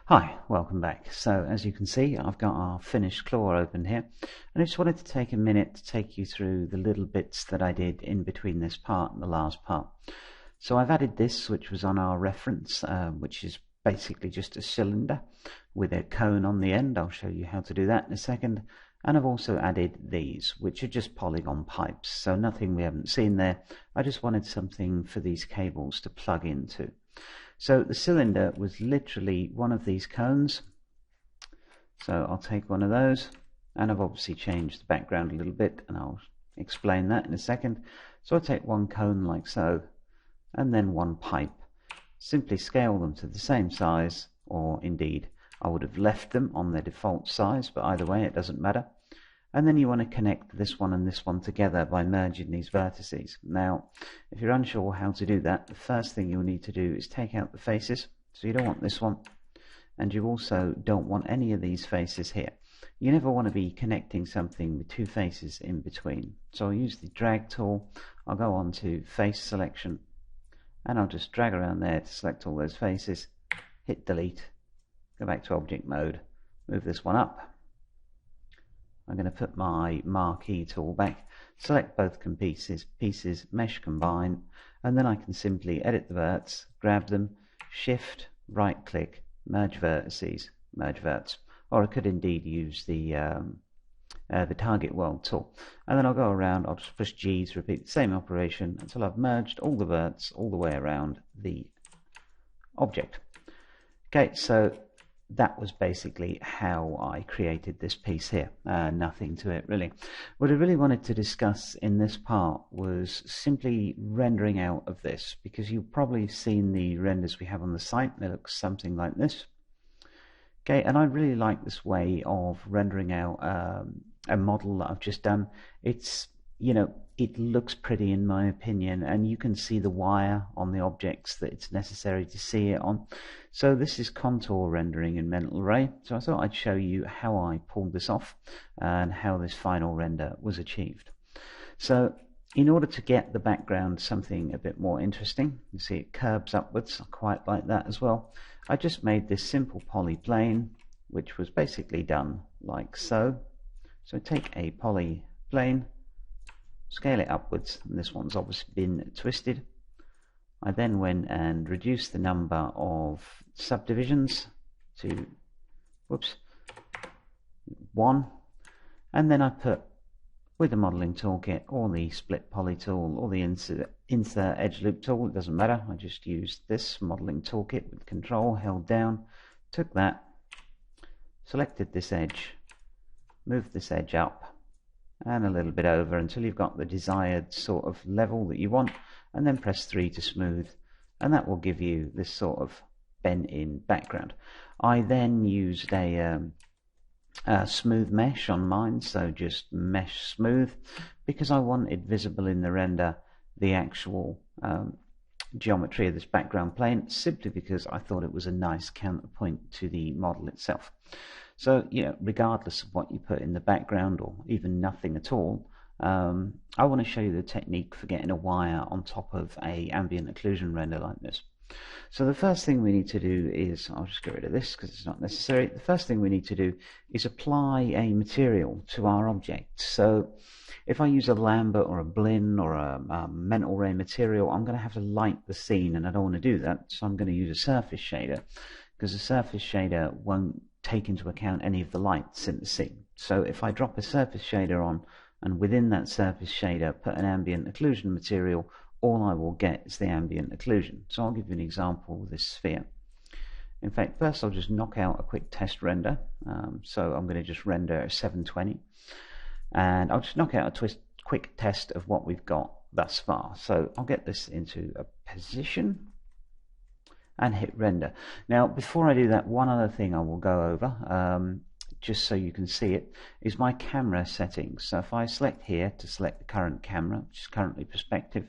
Hi, welcome back. So as you can see, I've got our finished claw open here, and I just wanted to take a minute to take you through the little bits that I did in between this part and the last part. So I've added this, which was on our reference, which is basically just a cylinder with a cone on the end. I'll show you how to do that in a second. And I've also added these, which are just polygon pipes, so nothing we haven't seen there. I just wanted something for these cables to plug into. So the cylinder was literally one of these cones. So I'll take one of those, and I've obviously changed the background a little bit, and I'll explain that in a second. So I'll take one cone like so, and then one pipe. Simply scale them to the same size, or indeed I would have left them on their default size, but either way it doesn't matter. And then you want to connect this one and this one together by merging these vertices. Now, if you're unsure how to do that, the first thing you'll need to do is take out the faces. So you don't want this one, and you also don't want any of these faces here. You never want to be connecting something with two faces in between. So I'll use the drag tool. I'll go on to face selection, and I'll just drag around there to select all those faces, hit delete, go back to object mode, move this one up. I'm going to put my marquee tool back, select both pieces, mesh combine, and then I can simply edit the verts, grab them, shift, right click, merge vertices, merge verts. Or I could indeed use the target world tool. And then I'll go around, I'll just push G to repeat the same operation until I've merged all the verts all the way around the object. Okay, so that was basically how I created this piece here. Nothing to it really. What I really wanted to discuss in this part was simply rendering out of this, because you've probably seen the renders we have on the site. They look something like this. Okay, and I really like this way of rendering out a model that I've just done. It's, you know, it looks pretty in my opinion, and you can see the wire on the objects that it's necessary to see it on. So this is contour rendering in Mental Ray. So I thought I'd show you how I pulled this off and how this final render was achieved. So in order to get the background something a bit more interesting, you see it curves upwards. I quite like that as well. I just made this simple polyplane, which was basically done like so. So take a polyplane, scale it upwards, and this one's obviously been twisted. I then went and reduced the number of subdivisions to, whoops, 1, and then I put, with the modeling toolkit or the split poly tool or the insert edge loop tool, it doesn't matter, I just used this modeling toolkit with control held down, took that, selected this edge, moved this edge up and a little bit over until you've got the desired sort of level that you want, and then press 3 to smooth, and that will give you this sort of bent in background. I then used a smooth mesh on mine, so just mesh smooth, because I wanted visible in the render the actual geometry of this background plane, simply because I thought it was a nice counterpoint to the model itself. So, you know, regardless of what you put in the background, or even nothing at all, I want to show you the technique for getting a wire on top of a ambient occlusion render like this. So the first thing we need to do is, I'll just get rid of this because it's not necessary. The first thing we need to do is apply a material to our object. So if I use a Lambert or a Blinn or a Mental Ray material, I'm going to have to light the scene, and I don't want to do that. So I'm going to use a surface shader, because a surface shader won't take into account any of the lights in the scene. So if I drop a surface shader on, and within that surface shader put an ambient occlusion material, all I will get is the ambient occlusion. So I'll give you an example with this sphere. In fact, first I'll just knock out a quick test render. So I'm going to just render 720, and I'll just knock out a quick test of what we've got thus far. So I'll get this into a position and hit render. Now before I do that, one other thing I will go over, just so you can see it, is my camera settings. So if I select here to select the current camera, which is currently perspective,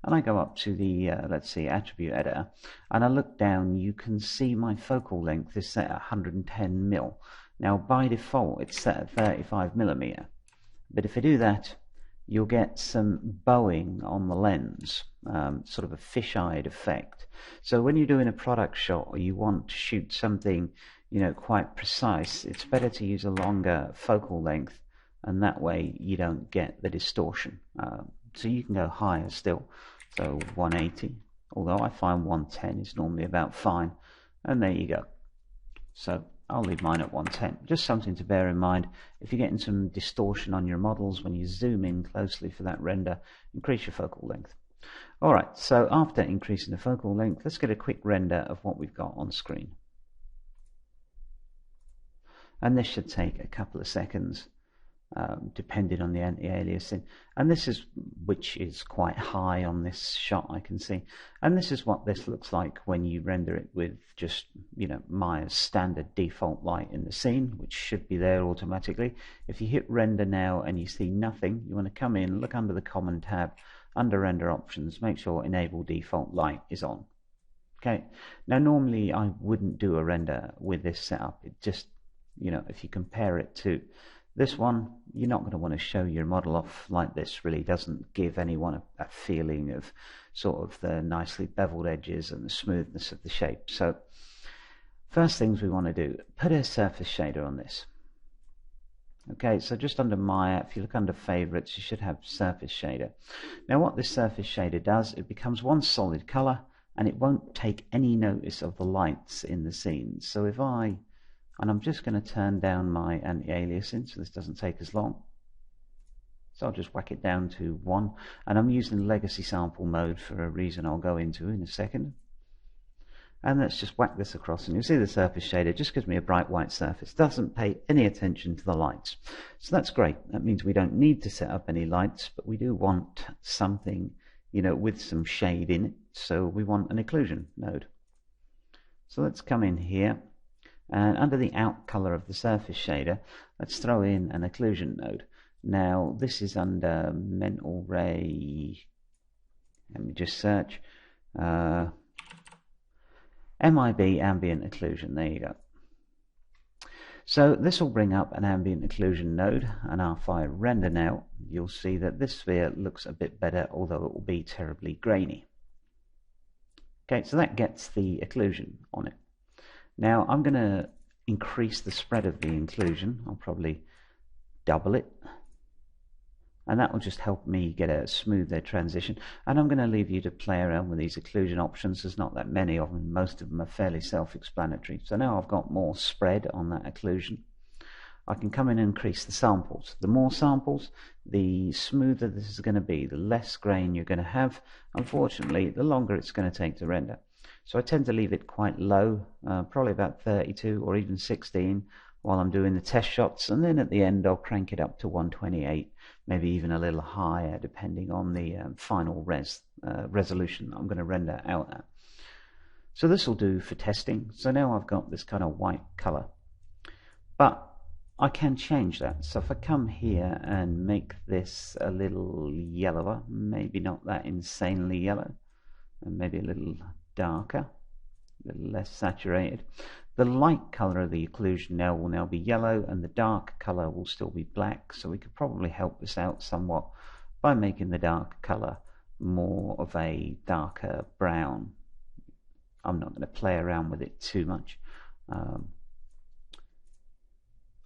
and I go up to the, let's see, attribute editor, and I look down, you can see my focal length is set at 110 mil. Now by default it's set at 35 millimeter, but if I do that, you'll get some bowing on the lens, sort of a fish-eyed effect. So when you're doing a product shot, or you want to shoot something, quite precise, it's better to use a longer focal length, and that way you don't get the distortion. So you can go higher still, so 180, although I find 110 is normally about fine, and there you go. So I'll leave mine at 110. Just something to bear in mind. If you're getting some distortion on your models when you zoom in closely for that render, increase your focal length. Alright, so after increasing the focal length, let's get a quick render of what we've got on screen. And this should take a couple of seconds, depending on the anti-aliasing. And this is, which is quite high on this shot, I can see. And this is what this looks like when you render it with just, Maya's standard default light in the scene, which should be there automatically. If you hit render now and you see nothing, you want to come in, look under the common tab, under render options, make sure enable default light is on. Okay, now normally I wouldn't do a render with this setup. It just, if you compare it to this one, you're not going to want to show your model off like this. Really doesn't give anyone a feeling of sort of the nicely beveled edges and the smoothness of the shape. So first things we want to do, put a surface shader on this. Okay, so just under Maya, if you look under favorites, you should have surface shader. Now what this surface shader does, it becomes one solid color and it won't take any notice of the lights in the scene. So if and I'm just going to turn down my anti-aliasing so this doesn't take as long. So I'll just whack it down to 1, and I'm using legacy sample mode for a reason I'll go into in a second. And let's just whack this across, and you'll see the surface shader just gives me a bright white surface. Doesn't pay any attention to the lights. So that's great. That means we don't need to set up any lights, but we do want something, with some shade in it. So we want an occlusion node. So let's come in here. And under the out color of the surface shader, let's throw in an occlusion node. Now this is under mental ray, let me just search, MIB ambient occlusion, there you go. So this will bring up an ambient occlusion node, and if I render now, you'll see that this sphere looks a bit better, although it will be terribly grainy. Okay, so that gets the occlusion on it. Now I'm going to increase the spread of the inclusion. I'll probably double it, and that will just help me get a smoother transition. And I'm going to leave you to play around with these occlusion options. There's not that many of them. Most of them are fairly self-explanatory. So now I've got more spread on that occlusion. I can come in and increase the samples. The more samples, the smoother this is going to be, the less grain you're going to have. Unfortunately, the longer it's going to take to render. So I tend to leave it quite low, probably about 32 or even 16 while I'm doing the test shots, and then at the end I'll crank it up to 128, maybe even a little higher depending on the final resolution I'm going to render out at. So this will do for testing. So now I've got this kind of white color, but I can change that. So if I come here and make this a little yellower, maybe not that insanely yellow, and maybe a little darker, a little less saturated. The light color of the occlusion now will now be yellow, and the dark color will still be black. So we could probably help this out somewhat by making the dark color more of a darker brown. I'm not going to play around with it too much.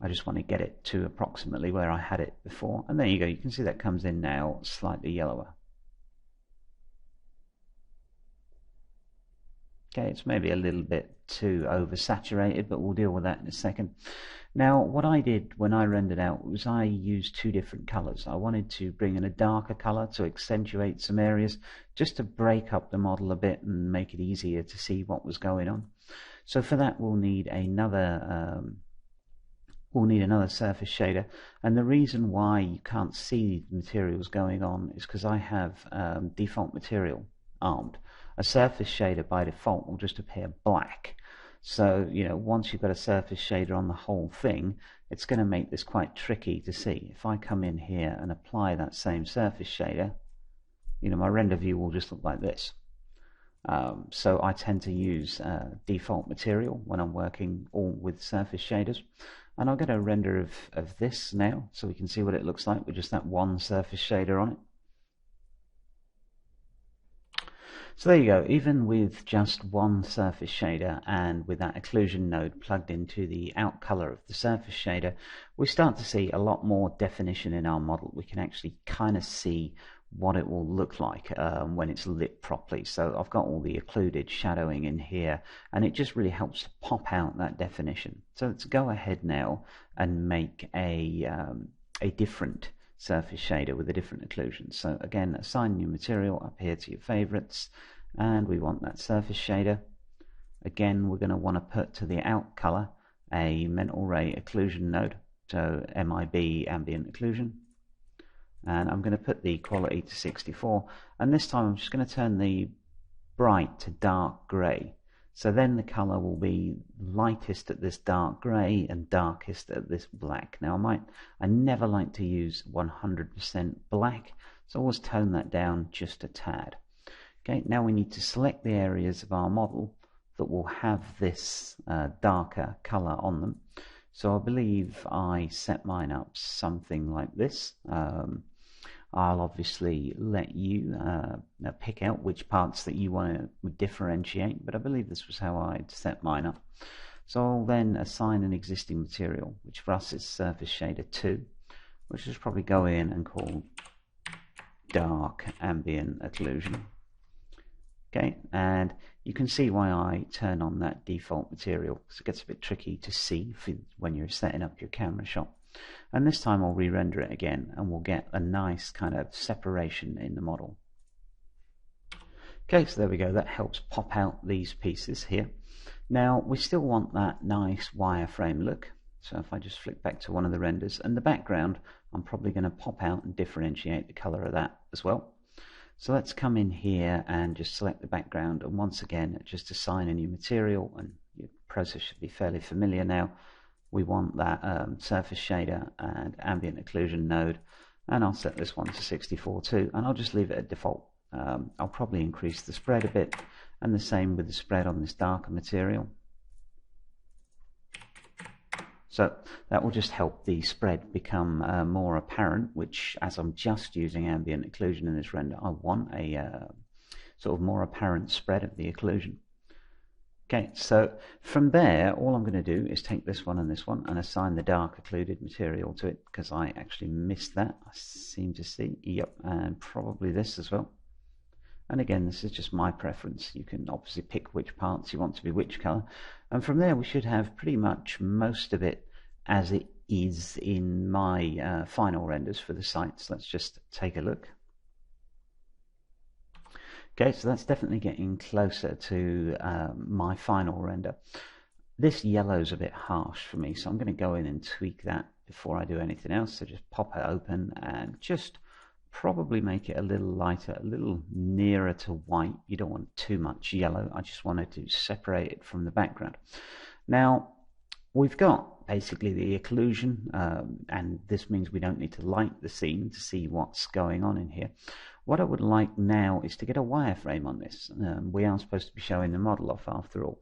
I just want to get it to approximately where I had it before, and there you go. You can see that comes in now slightly yellower. Okay, it's maybe a little bit too oversaturated, but we'll deal with that in a second. Now, what I did when I rendered out was I used two different colors. I wanted to bring in a darker color to accentuate some areas, just to break up the model a bit and make it easier to see what was going on. So for that, we'll need another surface shader, and the reason why you can't see the materials going on is because I have default material armed. A surface shader by default will just appear black. So, once you've got a surface shader on the whole thing, it's going to make this quite tricky to see. If I come in here and apply that same surface shader, my render view will just look like this. So I tend to use default material when I'm working all with surface shaders. And I'll get a render of this now, so we can see what it looks like with just that one surface shader on it. So there you go, even with just one surface shader and with that occlusion node plugged into the out color of the surface shader, we start to see a lot more definition in our model. We can actually kind of see what it will look like when it's lit properly. So I've got all the occluded shadowing in here, and it just really helps to pop out that definition. So let's go ahead now and make a different surface shader with a different occlusion. So again, assign new material up here to your favorites, and we want that surface shader. Again, we're going to want to put to the out color a mental ray occlusion node, so MIB ambient occlusion, and I'm going to put the quality to 64, and this time I'm just going to turn the bright to dark gray. So then the color will be lightest at this dark gray and darkest at this black. Now I never like to use 100% black, so always tone that down just a tad. Okay, now we need to select the areas of our model that will have this darker color on them. So I believe I set mine up something like this. I'll obviously let you pick out which parts that you want to differentiate, but I believe this was how I'd set mine up. So I'll then assign an existing material, which for us is surface shader 2, which is probably go in and call dark ambient occlusion. Okay, and you can see why I turn on that default material, because it gets a bit tricky to see when you're setting up your camera shot. And this time I'll re-render it again, and we'll get a nice kind of separation in the model. Okay, so there we go. That helps pop out these pieces here. Now we still want that nice wireframe look. So if I just flick back to one of the renders, and the background, I'm probably going to pop out and differentiate the color of that as well. So let's come in here and just select the background, and once again just assign a new material, and your process should be fairly familiar now. We want that surface shader and ambient occlusion node, and I'll set this one to 64 too, and I'll just leave it at default. I'll probably increase the spread a bit, and the same with the spread on this darker material. So that will just help the spread become more apparent, which, as I'm just using ambient occlusion in this render, I want a sort of more apparent spread of the occlusion. Okay, so from there, all I'm going to do is take this one and assign the dark occluded material to it, because I actually missed that. I seem to see, yep, and probably this as well. And again, this is just my preference. You can obviously pick which parts you want to be which color. And from there, we should have pretty much most of it as it is in my final renders for the site. So let's just take a look. Okay, so that's definitely getting closer to my final render. This yellow's a bit harsh for me, so I'm going to go in and tweak that before I do anything else. So just pop it open and just probably make it a little lighter, a little nearer to white. You don't want too much yellow. I just wanted to separate it from the background. Now, we've got basically the occlusion, and this means we don't need to light the scene to see what's going on in here. What I would like now is to get a wireframe on this. We are supposed to be showing the model off after all.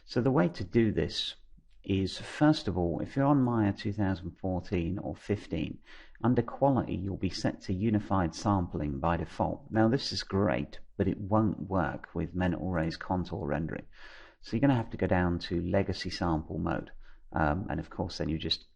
So the way to do this is, first of all, if you're on Maya 2014 or 15, under quality you'll be set to unified sampling by default. Now this is great, but it won't work with mental rays contour rendering. So you're going to have to go down to legacy sample mode, and of course then you just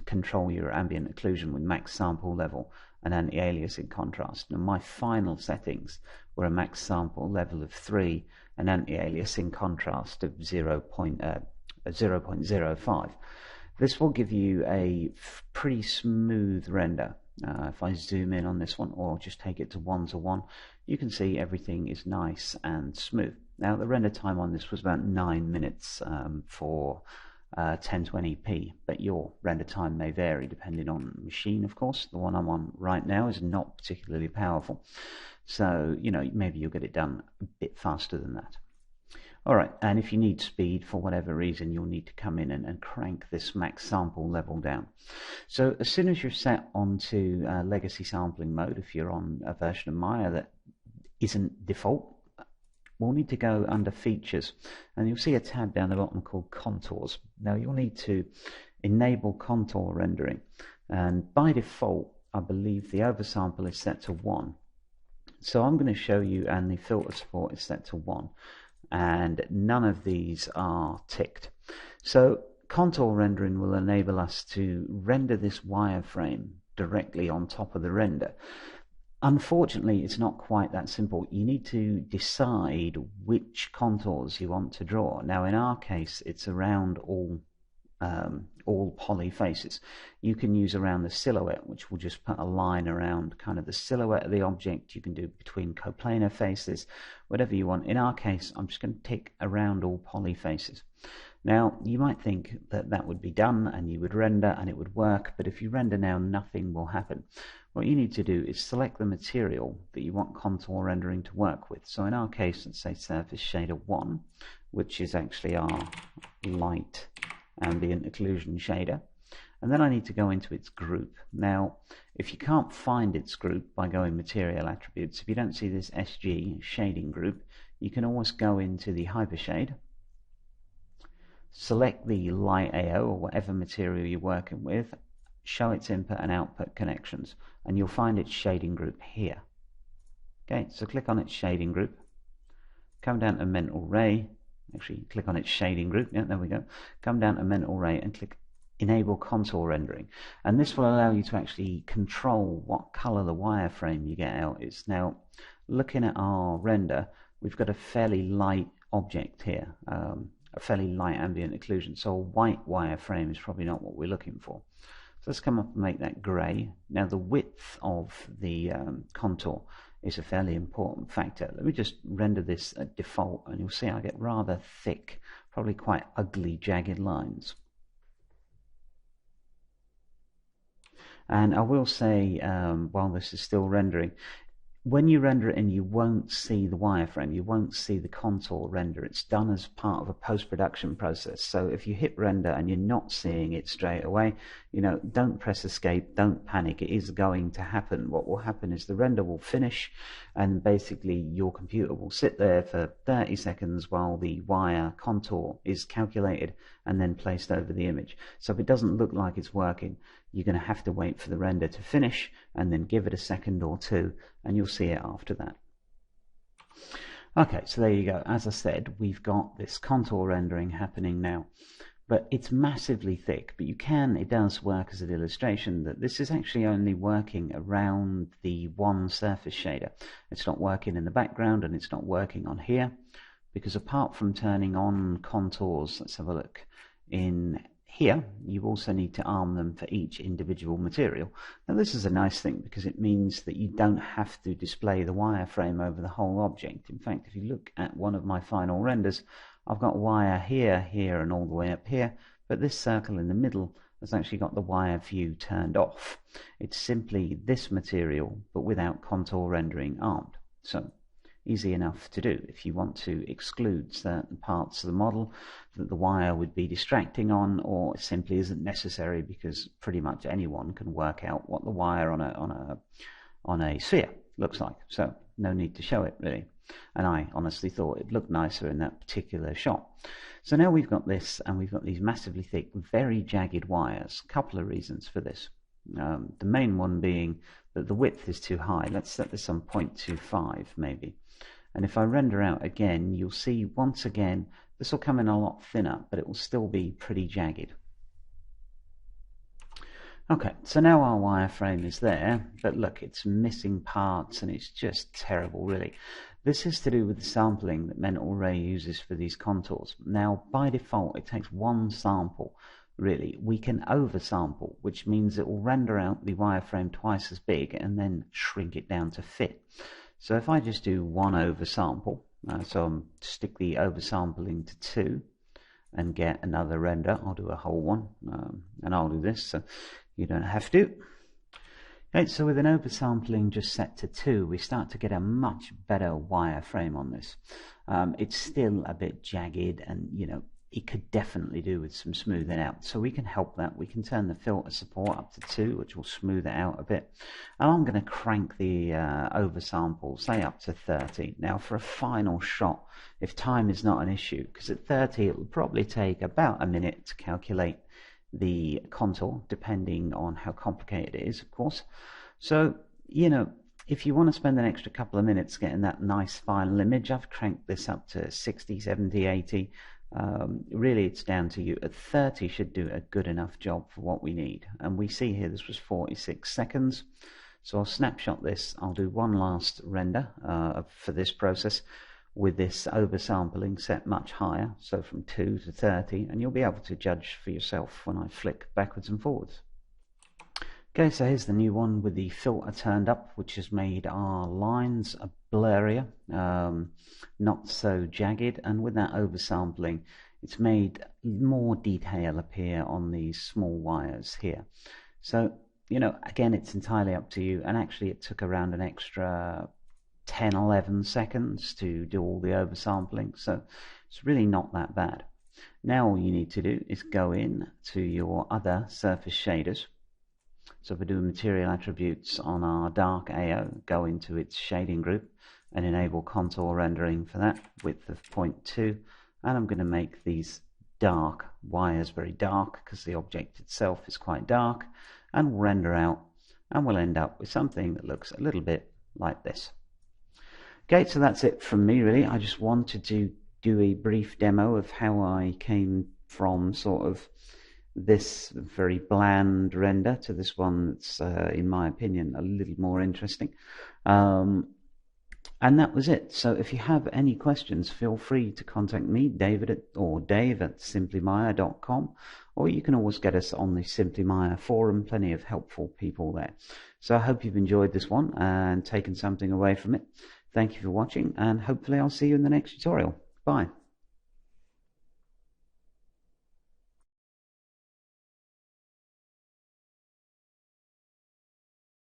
control your ambient occlusion with max sample level and anti-aliasing contrast. Now my final settings were a max sample level of 3 and anti-aliasing contrast of 0.05. This will give you a pretty smooth render. If I zoom in on this one, or just take it to 1:1, you can see everything is nice and smooth. Now the render time on this was about 9 minutes for 1020p, but your render time may vary depending on the machine, of course. The one I'm on right now is not particularly powerful, so maybe you'll get it done a bit faster than that. Alright, and if you need speed for whatever reason, you'll need to come in and crank this max sample level down. So as soon as you're set onto legacy sampling mode, if you're on a version of Maya that isn't default, we'll need to go under features, and you'll see a tab down the bottom called contours. Now you'll need to enable contour rendering, and by default I believe the oversample is set to 1. So I'm going to show you, and the filter support is set to 1, and none of these are ticked. So contour rendering will enable us to render this wireframe directly on top of the render. Unfortunately, it's not quite that simple. You need to decide which contours you want to draw. Now, in our case, it's around all poly faces. You can use around the silhouette, which will just put a line around kind of the silhouette of the object. You can do between coplanar faces, whatever you want. In our case, I'm just going to tick around all poly faces. Now, you might think that that would be done and you would render and it would work, but if you render now, nothing will happen. What you need to do is select the material that you want contour rendering to work with. So in our case, let's say Surface Shader 1, which is actually our light ambient occlusion shader. And then I need to go into its group. Now, if you can't find its group by going Material Attributes, if you don't see this SG shading group, you can always go into the Hypershade, select the light AO or whatever material you're working with, show its input and output connections, and you'll find its shading group here. Okay, so click on its shading group, come down to Mental Ray, actually click on its shading group, yeah, there we go, come down to Mental Ray and click Enable Contour Rendering, and this will allow you to actually control what color the wireframe you get out is. Now, looking at our render, we've got a fairly light object here, a fairly light ambient occlusion, so a white wireframe is probably not what we're looking for. So let's come up and make that grey. Now the width of the contour is a fairly important factor. Let me just render this at default, and you'll see I get rather thick, probably quite ugly jagged lines. And I will say, while this is still rendering, when you render it in, you won't see the wireframe, you won't see the contour render. It's done as part of a post-production process. So if you hit render and you're not seeing it straight away, you know, don't press escape, don't panic. It is going to happen. What will happen is the render will finish, and basically your computer will sit there for 30 seconds while the wire contour is calculated and then placed over the image. So if it doesn't look like it's working, you're going to have to wait for the render to finish and then give it a second or two, and you'll see it after that. Okay, so there you go. As I said, we've got this contour rendering happening now, but it's massively thick. But it does work as an illustration that this is actually only working around the one surface shader. It's not working in the background, and it's not working on here, because apart from turning on contours, let's have a look in here, you also need to arm them for each individual material. Now this is a nice thing because it means that you don't have to display the wireframe over the whole object. In fact, if you look at one of my final renders, I've got wire here, here, and all the way up here, but this circle in the middle has actually got the wire view turned off. It's simply this material, but without contour rendering armed. So easy enough to do. If you want to exclude certain parts of the model that the wire would be distracting on, or it simply isn't necessary because pretty much anyone can work out what the wire on a sphere looks like, so no need to show it really. And I honestly thought it looked nicer in that particular shot. So now we've got this, and we've got these massively thick, very jagged wires. A couple of reasons for this. The main one being that the width is too high. Let's set this on 0.25 maybe. And if I render out again, you'll see once again this will come in a lot thinner, but it will still be pretty jagged. Okay, so now our wireframe is there, but look, it's missing parts and it's just terrible really. This is to do with the sampling that Mental Ray uses for these contours. Now by default it takes one sample really. We can oversample, which means it will render out the wireframe twice as big and then shrink it down to fit. So if I just do one oversample, so I'll stick the oversampling to 2 and get another render, I'll do a whole one, and I'll do this so you don't have to. Okay, so with an oversampling just set to 2, we start to get a much better wireframe on this. It's still a bit jagged, and you know, it could definitely do with some smoothing out. So we can help that. We can turn the filter support up to 2, which will smooth it out a bit. And I'm going to crank the oversample, say up to 30. Now for a final shot, if time is not an issue, because at 30 it will probably take about a minute to calculate the contour, depending on how complicated it is, of course. So, you know, If you want to spend an extra couple of minutes getting that nice final image, I've cranked this up to 60, 70, 80. Really, it's down to you. At 30 should do a good enough job for what we need. And we see here this was 46 seconds. So I'll snapshot this. I'll do one last render for this process with this oversampling set much higher, so from 2 to 30, and you'll be able to judge for yourself when I flick backwards and forwards. Okay, so here's the new one with the filter turned up, which has made our lines blurrier, not so jagged, and with that oversampling, it's made more detail appear on these small wires here. So, you know, again, it's entirely up to you, and actually it took around an extra 10-11 seconds to do all the oversampling, so it's really not that bad. Now all you need to do is go in to your other surface shaders. So if we're doing material attributes on our dark AO, go into its shading group and enable contour rendering for that, width of 0.2, and I'm going to make these dark wires very dark because the object itself is quite dark, and we'll render out, and we'll end up with something that looks a little bit like this. Okay, so that's it from me really. I just wanted to do a brief demo of how I came from sort of this very bland render to this one that's, in my opinion, a little more interesting. And that was it. So if you have any questions, feel free to contact me, Dave at simplymaya.com, or you can always get us on the Simply Maya forum, plenty of helpful people there. So I hope you've enjoyed this one and taken something away from it. Thank you for watching, and hopefully I'll see you in the next tutorial. Bye.